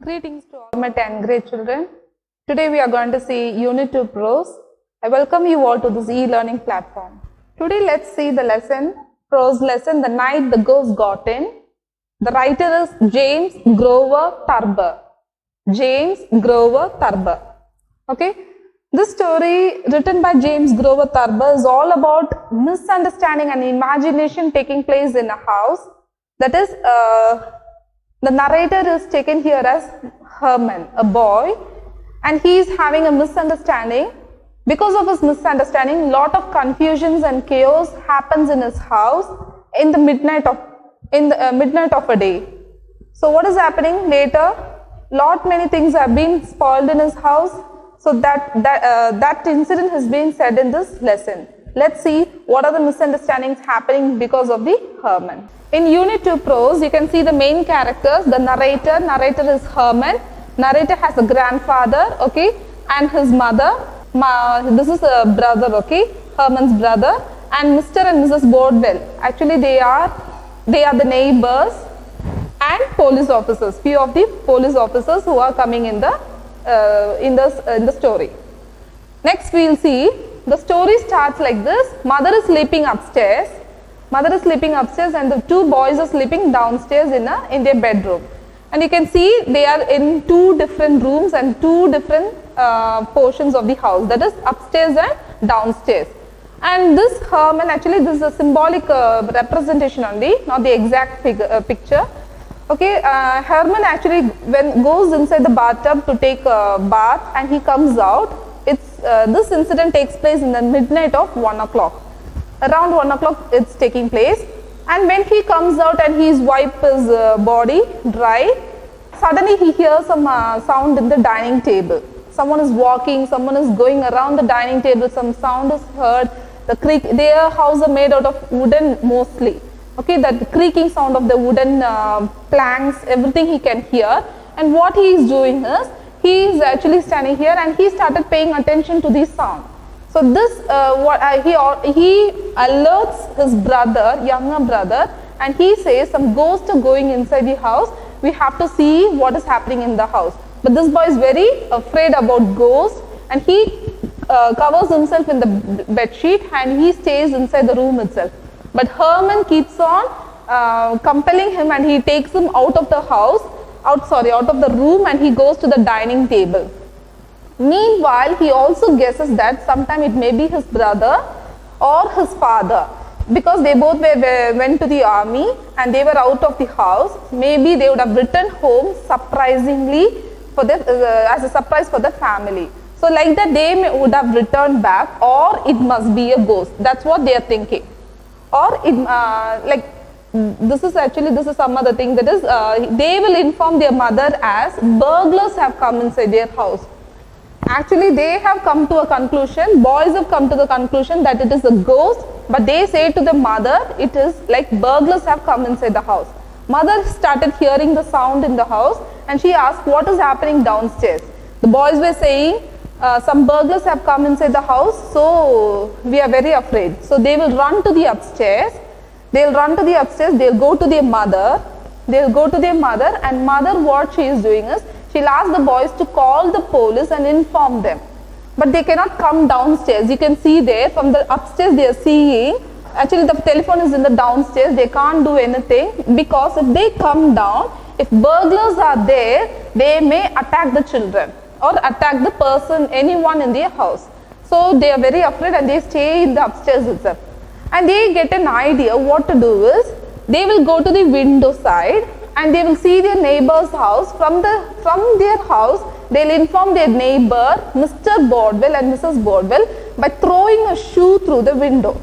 Greetings to all my 10th grade children. Today we are going to see Unit 2 Prose. I welcome you all to this e-learning platform. Today let's see the lesson, Prose lesson, The Night the Ghost Got In. The writer is James Grover Thurber. James Grover Thurber. Okay. This story written by James Grover Thurber is all about misunderstanding and imagination taking place in a house. That is, the narrator is taken here as Herman, a boy, and he is having a misunderstanding. Because of his misunderstanding, lot of confusions and chaos happens in his house in the midnight of a day. So what is happening later? Lot many things have been spoiled in his house. So that incident has been said in this lesson. Let's see what are the misunderstandings happening because of the Herman. In Unit 2 Prose, you can see the main characters, the narrator. Narrator is Herman. Narrator has a grandfather, okay, and his mother. This is a brother, okay, Herman's brother, and Mr. and Mrs. Bordwell. Actually, they are the neighbors and police officers. Few of the police officers who are coming in the story. Next, we will see the story starts like this. Mother is sleeping upstairs. Mother is sleeping upstairs and the two boys are sleeping downstairs in their bedroom. And you can see they are in two different rooms and two different portions of the house. That is upstairs and downstairs. And this Herman, actually this is a symbolic representation only, not the exact picture. Okay, Herman actually goes inside the bathtub to take a bath and he comes out. This incident takes place in the midnight of 1 o'clock. Around 1 o'clock it's taking place, and when he comes out and he's wiped his body dry, suddenly he hears some sound in the dining table. Someone is walking, someone is going around the dining table, some sound is heard. Their house are made out of wooden mostly. Okay, that creaking sound of the wooden planks, everything he can hear. And what he is doing is, he is actually standing here and he started paying attention to this sound. So this, he alerts his brother, younger brother, and he says some ghosts are going inside the house. We have to see what is happening in the house. But this boy is very afraid about ghosts, and he covers himself in the bed sheet and he stays inside the room itself. But Herman keeps on compelling him, and he takes him out of the house, out of the room, and he goes to the dining table. Meanwhile, he also guesses that sometime it may be his brother or his father, because they both went to the army and they were out of the house. Maybe they would have returned home surprisingly as a surprise for the family. So like that they would have returned back, or it must be a ghost. That's what they are thinking. Or this is some other thing, that is they will inform their mother as burglars have come inside their house. Actually they have come to a conclusion, boys have come to the conclusion that it is a ghost, but they say to the mother it is like burglars have come inside the house. Mother started hearing the sound in the house and she asked what is happening downstairs. The boys were saying some burglars have come inside the house, so we are very afraid. So they will run to the upstairs. They'll go to their mother. And mother, what she is doing is, she'll ask the boys to call the police and inform them. But they cannot come downstairs. You can see there from the upstairs they are seeing, actually the telephone is in the downstairs. They can't do anything, because if they come down, if burglars are there, they may attack the children or attack the person, anyone in their house. So they are very afraid and they stay in the upstairs itself. And they get an idea what to do is, they will go to the window side and they will see their neighbor's house. From their house, they will inform their neighbor, Mr. Bordwell and Mrs. Bordwell, by throwing a shoe through the window.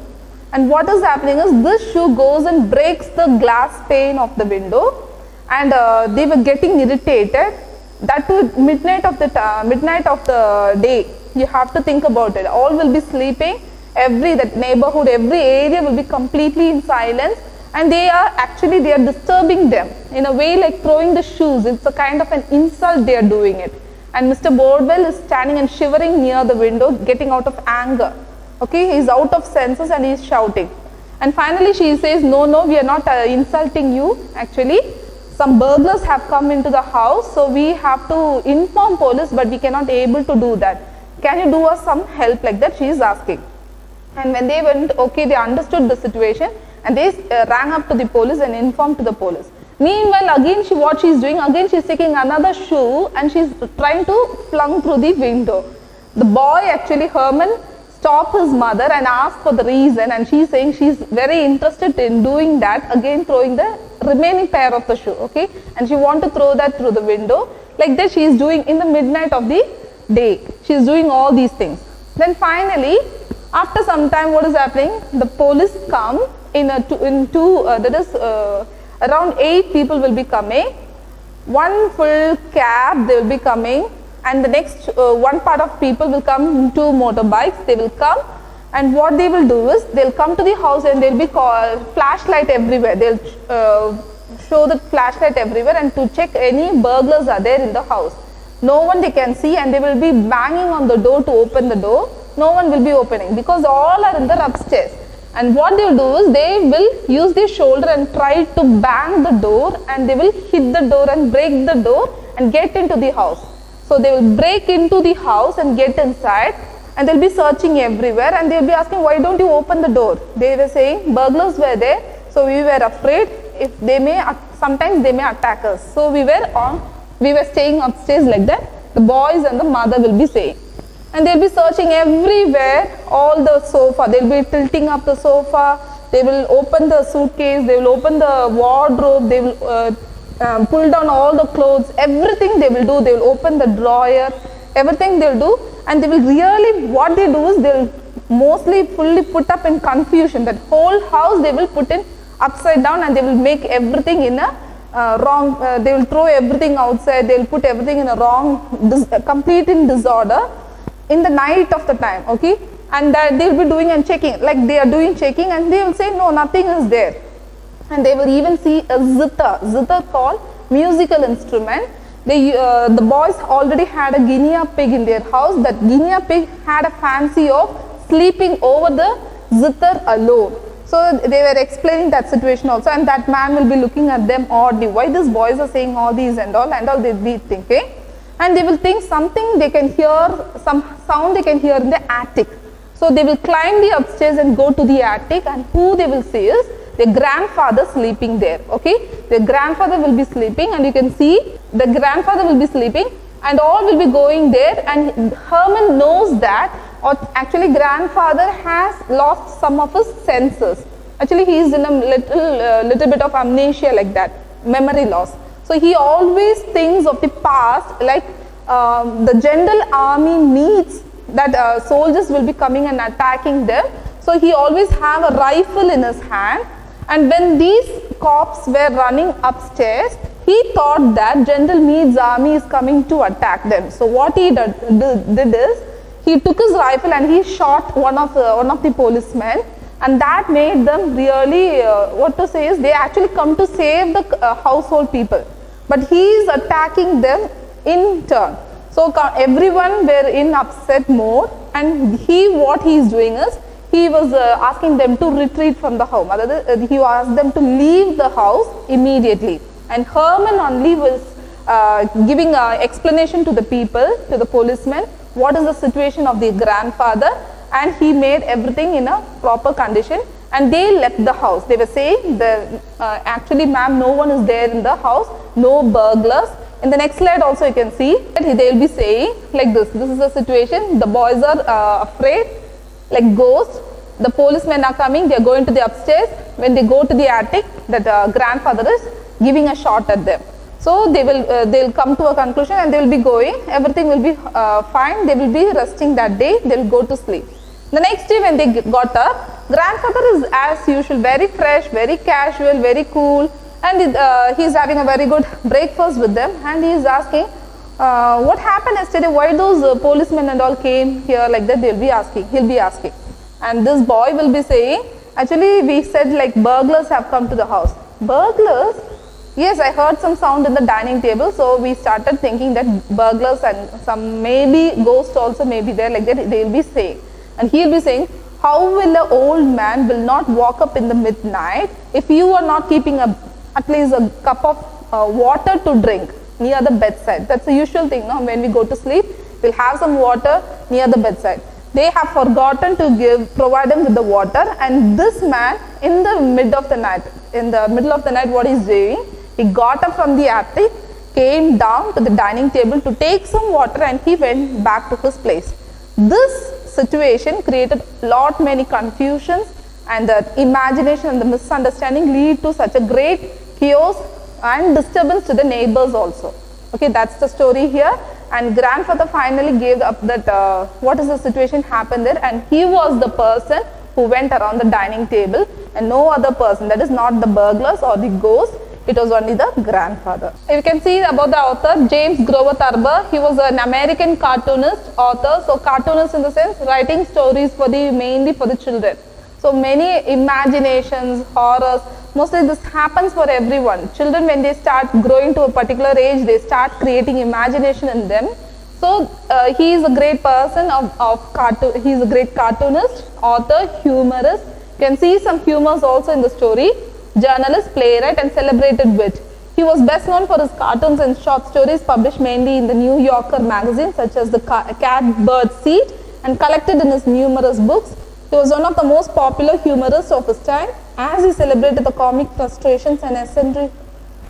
And what is happening is, this shoe goes and breaks the glass pane of the window, and they were getting irritated. That too midnight of the day. You have to think about it. All will be sleeping. That neighborhood, every area will be completely in silence, and they are disturbing them in a way like throwing the shoes. It's a kind of an insult they are doing it. And Mr. Bordwell is standing and shivering near the window, getting out of anger. Okay, he is out of senses and he is shouting. And finally she says, no, we are not insulting you actually. some burglars have come into the house, so we have to inform police, but we cannot able to do that. Can you do us some help like that? She is asking. And when they went, okay, they understood the situation and they rang up to the police and informed to the police. Meanwhile, again, what she is doing, again she is taking another shoe and she is trying to flung through the window. The boy, actually Herman, stopped his mother and asked for the reason, and she is saying she is very interested in doing that, again throwing the remaining pair of the shoe, okay, and she want to throw that through the window. Like that she is doing in the midnight of the day. She is doing all these things. Then finally, after some time, what is happening? The police come around 8 people will be coming. One full cab they will be coming, and the next one part of people will come in 2 motorbikes. They will come, and what they will do is they will come to the house and they will be flashlight everywhere. They will show the flashlight everywhere and to check any burglars are there in the house. No one they can see, and they will be banging on the door to open the door. No one will be opening because all are in the upstairs. And what they will do is they will use their shoulder and try to bang the door, and they will hit the door and break the door and get into the house. So they will break into the house and get inside, and they will be searching everywhere, and they will be asking, why don't you open the door? They were saying burglars were there, so we were afraid if they may, sometimes they may attack us. So we were staying upstairs like that. The boys and the mother will be saying. And they will be searching everywhere, all the sofa, they will be tilting up the sofa, they will open the suitcase, they will open the wardrobe, they will pull down all the clothes, everything they will do, they will open the drawer, everything they will do, and they will really, what they do is they will mostly fully put up in confusion. That whole house they will put in upside down, and they will make everything in a wrong, they will throw everything outside, they will put everything in a wrong, complete in disorder. In the night of the time, okay, and that they will be doing and checking, like they are doing checking, and they will say no, nothing is there, and they will even see a zither called musical instrument. The boys already had a guinea pig in their house. That guinea pig had a fancy of sleeping over the zither alone. So they were explaining that situation also, and that man will be looking at them oddly. Why these boys are saying all these and all they'll be thinking. And they will think something they can hear, some sound they can hear in the attic. So they will climb the upstairs and go to the attic, and who they will see is their grandfather sleeping there, okay. Their grandfather will be sleeping, and you can see the grandfather will be sleeping, and all will be going there, and Herman knows that, or actually grandfather has lost some of his senses. Actually he is in a little bit of amnesia like that, memory loss. So he always thinks of the past, like the general army needs that soldiers will be coming and attacking them. So he always have a rifle in his hand, and when these cops were running upstairs, he thought that General Meade's army is coming to attack them. So what he did is, he took his rifle and he shot one of the policemen, and that made them really, they actually come to save the household people. But he is attacking them in turn. So everyone were in upset mode, and what he is doing is, he was asking them to retreat from the home. He asked them to leave the house immediately. And Herman only was giving an explanation to the people, to the policemen, what is the situation of the grandfather, and he made everything in a proper condition, and they left the house. They were saying, actually ma'am, no one is there in the house, no burglars. In the next slide also you can see that they will be saying like this is the situation, the boys are afraid like ghosts, the policemen are coming, they are going to the upstairs. When they go to the attic, that grandfather is giving a shot at them. So they will come to a conclusion, and they will be going, everything will be fine, they will be resting that day, they will go to sleep. The next day when they got up, grandfather is as usual, very fresh, very casual, very cool, and he is having a very good breakfast with them, and he is asking, what happened yesterday, why those policemen and all came here like that, he'll be asking. And this boy will be saying, actually we said like burglars have come to the house. Burglars? Yes, I heard some sound in the dining table, so we started thinking that burglars and some maybe ghosts also may be there like that, they will be saying. And he will be saying, how will an old man will not walk up in the midnight if you are not keeping at least a cup of water to drink near the bedside. That's the usual thing, no? When we go to sleep, we'll have some water near the bedside. They have forgotten to provide them with the water, and this man in the middle of the night, what he's doing, he got up from the attic, came down to the dining table to take some water, and he went back to his place. This situation created many confusions, and the imagination and the misunderstanding lead to such a great chaos and disturbance to the neighbors also. Okay, that's the story here. And grandfather finally gave up that what is the situation happened there, and he was the person who went around the dining table, and no other person, that is not the burglars or the ghost, it was only the grandfather. You can see about the author James Grover Thurber. He was an American cartoonist, author, so cartoonist in the sense writing stories mainly for the children. So many imaginations, horrors, mostly this happens for everyone. Children, when they start growing to a particular age, they start creating imagination in them. So he is a great person he is a great cartoonist, author, humorist. You can see some humors also in the story. Journalist, playwright, and celebrated wit. He was best known for his cartoons and short stories published mainly in the New Yorker magazine, such as the Cat Bird Seed, and collected in his numerous books. He was one of the most popular humorists of his time, as he celebrated the comic frustrations and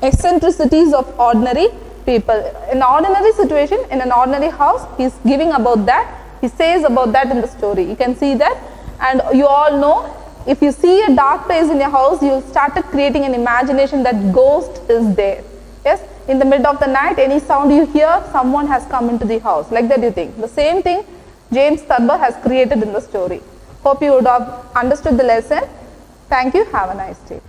eccentricities of ordinary people. In an ordinary situation, in an ordinary house, he is giving about that. He says about that in the story. You can see that, and you all know, if you see a dark place in your house, you started creating an imagination that ghost is there. Yes, in the middle of the night, any sound you hear, someone has come into the house. Like that you think. The same thing James Thurber has created in the story. Hope you would have understood the lesson. Thank you. Have a nice day.